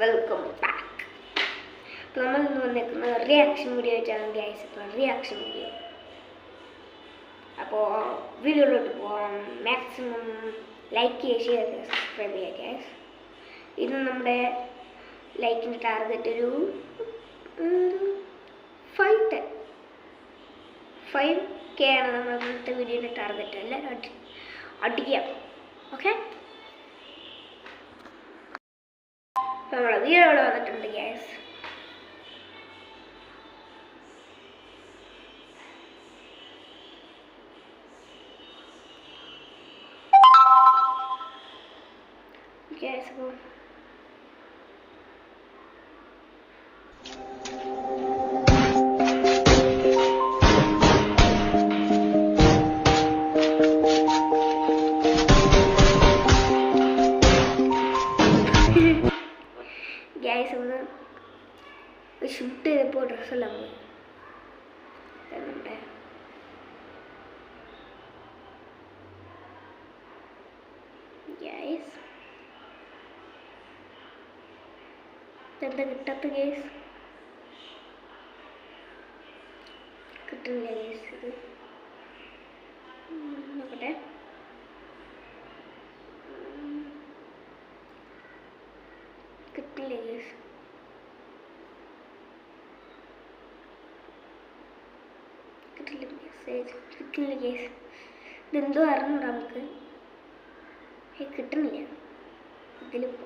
Welcome back. അപ്പോൾ നമ്മൾ ഇന്ന് വന്നിരിക്കുന്നത് റിയാക്ഷൻ വീഡിയോ ആയിട്ടാണ് ഗൈസ്. ഇപ്പോൾ റിയാക്ഷൻ വീഡിയോ. അപ്പോൾ വീഡിയോയിലോട്ട് പോകാം. മാക്സിമം ലൈക്ക് ചെയ്യുക, ഷെയർ ചെയ്യുക, സബ്സ്ക്രൈബ് ചെയ്യുക ഗൈസ്. ഇത് നമ്മുടെ ലൈക്കിൻ്റെ ടാർഗറ്റ് ഒരു 5K ആണ് നമ്മൾ ഇന്നത്തെ വീഡിയോയുടെ ടാർഗറ്റ്. എല്ലാവരും അടിക്കാം. ഓക്കെ, നമ്മളെ വീഡിയോ ഇവിടെ വന്നിട്ടുണ്ട് ഗ്യാസ്. ഗ്യാസ് ഗ്യാസ് ഒന്ന് ഷൂട്ട് ചെയ്തപ്പോൾ ഡ്രസ്സെല്ലാം പോയി. നമ്മുടെ ഗ്യാസ് ഇതെന്താ കിട്ടാത്ത ഗ്യാസ്? കിട്ടുന്നില്ല ഗ്യാസ്. ഇത് നോക്കട്ടെ. കിട്ടില്ല ഗ്യാസ്. കിട്ടില്ല ഗ്യാസ്. ഇതെന്തോ അറിഞ്ഞൂടാ നമുക്ക്. കിട്ടുന്നില്ല ഇതിലിപ്പോൾ.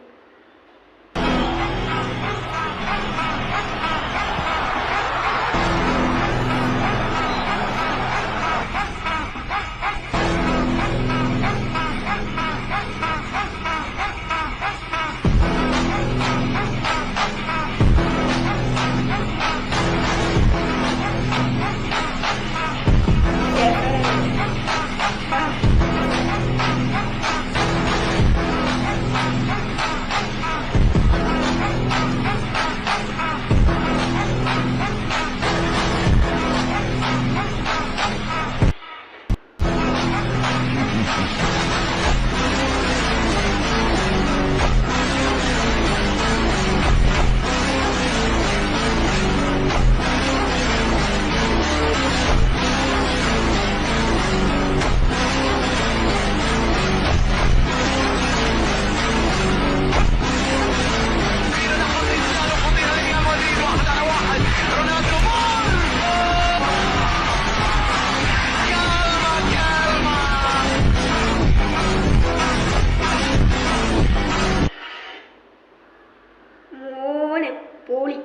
പൊളി.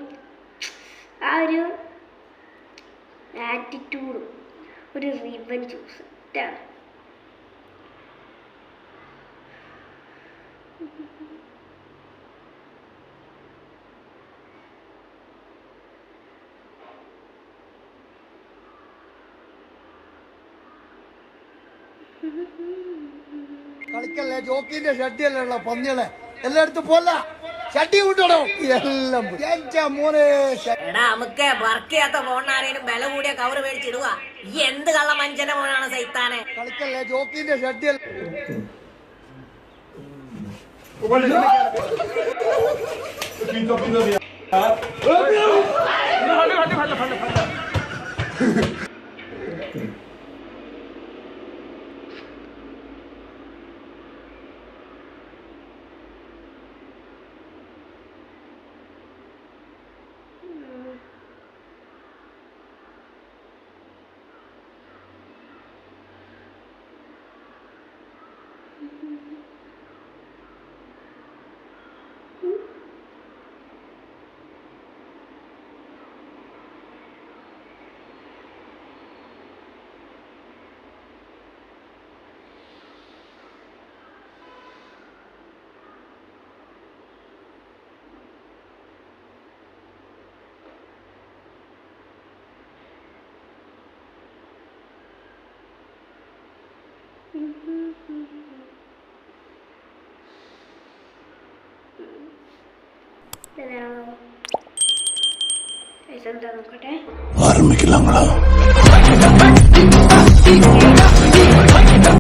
ആ ഒരു ആറ്റിറ്റ്യൂഡും ഒരു റിവെഞ്ചും സെറ്റാണ്. കളിക്കല്ലേ, ജോക്കിന്റെ ഷട്ടിയല്ലുള്ള പന്നികളെ എല്ലായിടത്തും പോല ഷട്ടി വിട്ടോടോ. എല്ലാം മോനെ നമുക്ക് വർക്ക് ചെയ്യാത്ത ഫോണിനാരേലും വില കൂടിയ കവർ മേടിച്ചിടുക. എന്ത് കള്ള മനുഷ്യന്റെ ഫോണാണ് സൈത്താനെ. കളിക്കല്ലേ, ജോക്കിന്റെ ഷട്ടിയൽ ആരംഭിക്കില്ല.